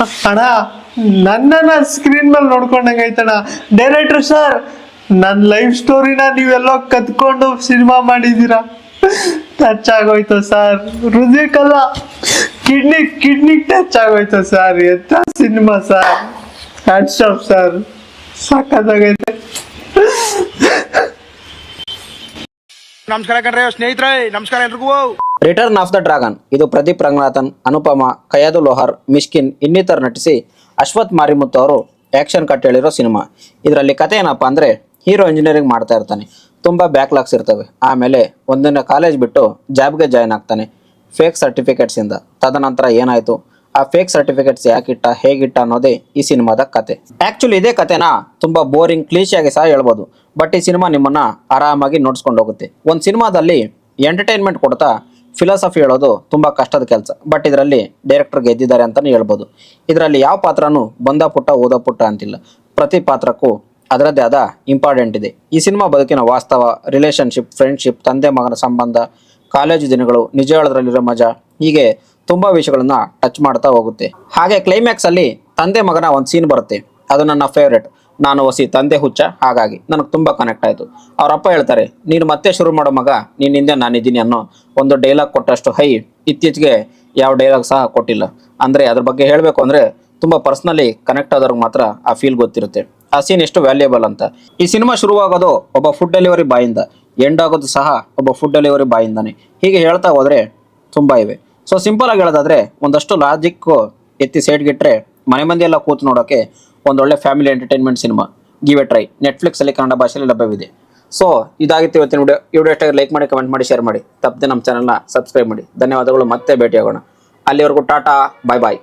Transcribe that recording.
ಅಣ್ಣ ನನ್ನನ್ನ ಸ್ಕ್ರೀನ್ ಮೇಲೆ ನೋಡ್ಕೊಂಡಂಗೈತಣ್ಣ. ಡೈರೆಕ್ಟರ್ ಸರ್, ನನ್ನ ಲೈಫ್ ಸ್ಟೋರಿನ ನೀವೆಲ್ಲೋ ಕತ್ಕೊಂಡು ಸಿನಿಮಾ ಮಾಡಿದ್ದೀರಾ. ಟಚ್ ಆಗೋಯ್ತು ಸರ್, ಹೃದಯಕ್ಕಲ್ಲ ಕಿಡ್ನಿ ಟಚ್ ಆಗೋಯ್ತು ಸರ್. ಎಂತ cinema sir, hats off sir, ಸಾಕಾಗೈತೆ. ನಮಸ್ಕಾರ ಕಣ್ರೆ ಸ್ನೇಹಿತರೆ, ನಮಸ್ಕಾರ ಎಲ್ರಿಗೂ. ರಿಟರ್ನ್ ಆಫ್ ದ ಡ್ರ್ಯಾಗನ್ ಇದು ಪ್ರದೀಪ್ ರಂಗನಾಥನ್, ಅನುಪಮ, ಕಯಾದು ಲೋಹರ್, ಮಿಷ್ಕಿನ್ ಇನ್ನಿತರ ನಟಿಸಿ ಅಶ್ವಥ್ ಮಾರಿಮುತ್ತು ಅವರು ಆ್ಯಕ್ಷನ್ ಕಟ್ ಹೇಳಿರೋ ಸಿನಿಮಾ. ಇದರಲ್ಲಿ ಕತೆ ಏನಪ್ಪ ಅಂದರೆ, ಹೀರೋ ಇಂಜಿನಿಯರಿಂಗ್ ಮಾಡ್ತಾ ಇರ್ತಾನೆ, ತುಂಬ ಬ್ಯಾಕ್ಲಾಗ್ಸ್ ಇರ್ತವೆ. ಆಮೇಲೆ ಒಂದಿನ ಕಾಲೇಜ್ ಬಿಟ್ಟು ಜಾಬ್ಗೆ ಜಾಯ್ನ್ ಆಗ್ತಾನೆ ಫೇಕ್ ಸರ್ಟಿಫಿಕೇಟ್ಸಿಂದ. ತದನಂತರ ಏನಾಯಿತು, ಆ ಫೇಕ್ ಸರ್ಟಿಫಿಕೇಟ್ಸ್ ಯಾಕಿಟ್ಟ, ಹೇಗಿಟ್ಟ ಅನ್ನೋದೇ ಈ ಸಿನಿಮಾದ ಕತೆ. ಆ್ಯಕ್ಚುಲಿ ಇದೇ ಕತೆನ ತುಂಬ ಬೋರಿಂಗ್ ಕ್ಲೀಶಿಯಾಗಿ ಸಹ ಹೇಳ್ಬೋದು, ಬಟ್ ಈ ಸಿನಿಮಾ ನಿಮ್ಮನ್ನು ಆರಾಮಾಗಿ ನೋಡ್ಸ್ಕೊಂಡು ಹೋಗುತ್ತೆ. ಒಂದು ಸಿನಿಮಾದಲ್ಲಿ ಎಂಟರ್ಟೈನ್ಮೆಂಟ್ ಕೊಡ್ತಾ ಫಿಲಾಸಫಿ ಹೇಳೋದು ತುಂಬ ಕಷ್ಟದ ಕೆಲಸ, ಬಟ್ ಇದರಲ್ಲಿ ಡೈರೆಕ್ಟರ್ ಗೆದ್ದಿದ್ದಾರೆ ಅಂತಲೇ ಹೇಳ್ಬೋದು. ಇದರಲ್ಲಿ ಯಾವ ಪಾತ್ರನೂ ಬಂದ ಪುಟ್ಟ ಓದ ಪುಟ್ಟ ಅಂತಿಲ್ಲ, ಪ್ರತಿ ಪಾತ್ರಕ್ಕೂ ಅದರದ್ದೇ ಆದ ಇಂಪಾರ್ಟೆಂಟ್ ಇದೆ. ಈ ಸಿನಿಮಾ ಬದುಕಿನ ವಾಸ್ತವ, ರಿಲೇಷನ್ಶಿಪ್, ಫ್ರೆಂಡ್ಶಿಪ್, ತಂದೆ ಮಗನ ಸಂಬಂಧ, ಕಾಲೇಜು ದಿನಗಳು, ನಿಜ ಹೇಳೋದ್ರಲ್ಲಿರೋ ಮಜಾ, ಹೀಗೆ ತುಂಬ ವಿಷಯಗಳನ್ನ ಟಚ್ ಮಾಡ್ತಾ ಹೋಗುತ್ತೆ. ಹಾಗೆ ಕ್ಲೈಮ್ಯಾಕ್ಸಲ್ಲಿ ತಂದೆ ಮಗನ ಒಂದು ಸೀನ್ ಬರುತ್ತೆ, ಅದು ನನ್ನ ಫೇವ್ರೇಟ್. ನಾನು ಹೊಸಿ ತಂದೆ ಹುಚ್ಚ, ಹಾಗಾಗಿ ನನಗೆ ತುಂಬ ಕನೆಕ್ಟ್ ಆಯಿತು. ಅವರಪ್ಪ ಹೇಳ್ತಾರೆ, ನೀನು ಮತ್ತೆ ಶುರು ಮಾಡೋ ಮಗ, ನೀನು ಹಿಂದೆ ನಾನಿದ್ದೀನಿ ಅನ್ನೋ ಒಂದು ಡೈಲಾಗ್ ಕೊಟ್ಟಷ್ಟು ಹೈ ಇತ್ತೀಚೆಗೆ ಯಾವ ಡೈಲಾಗ್ ಸಹ ಕೊಟ್ಟಿಲ್ಲ. ಅಂದರೆ ಅದ್ರ ಬಗ್ಗೆ ಹೇಳಬೇಕು ಅಂದರೆ ತುಂಬ ಪರ್ಸ್ನಲಿ ಕನೆಕ್ಟ್ ಆದವ್ರಿಗೆ ಮಾತ್ರ ಆ ಫೀಲ್ ಗೊತ್ತಿರುತ್ತೆ, ಆ ಸೀನ್ ಎಷ್ಟು ವ್ಯಾಲ್ಯೂಯಬಲ್ ಅಂತ. ಈ ಸಿನಿಮಾ ಶುರುವಾಗೋದು ಒಬ್ಬ ಫುಡ್ ಡೆಲಿವರಿ ಬಾಯಿಂದ, ಎಂಡ್ ಆಗೋದು ಸಹ ಒಬ್ಬ ಫುಡ್ ಡೆಲಿವರಿ ಬಾಯಿಂದಾನೆ. ಹೀಗೆ ಹೇಳ್ತಾ ಹೋದರೆ ತುಂಬ ಇವೆ. ಸೊ ಸಿಂಪಲ್ ಆಗಿ ಹೇಳೋದಾದರೆ, ಒಂದಷ್ಟು ಲಾಜಿಕ್ಕು ಎತ್ತಿ ಸೈಡ್ಗಿಟ್ರೆ ಮನೆ ಮಂದಿ ಎಲ್ಲ ಕೂತು ನೋಡೋಕ್ಕೆ ಒಂದೊಳ್ಳೆ family entertainment cinema. Give a try. ನೆಟ್ಫ್ಲಿಕ್ಸಲ್ಲಿ ಕನ್ನಡ ಭಾಷೆಯಲ್ಲಿ ಲಭ್ಯವಿದೆ. ಸೊ ಇದಾಗಿತ್ತು ಇವತ್ತಿನ ವಿಡಿಯೋ ಇಷ್ಟ ಲೈಕ್ ಮಾಡಿ, ಕಮೆಂಟ್ ಮಾಡಿ, ಶೇರ್ ಮಾಡಿ, ತಪ್ಪದೆ ನಮ್ಮ ಚಾನಲ್ನ ಸಬ್ಸ್ಕ್ರೈಬ್ ಮಾಡಿ. ಧನ್ಯವಾದಗಳು, ಮತ್ತೆ ಭೇಟಿಯಾಗೋಣ. ಅಲ್ಲಿವರೆಗೂ ಟಾಟಾ, ಬಾಯ್ ಬಾಯ್.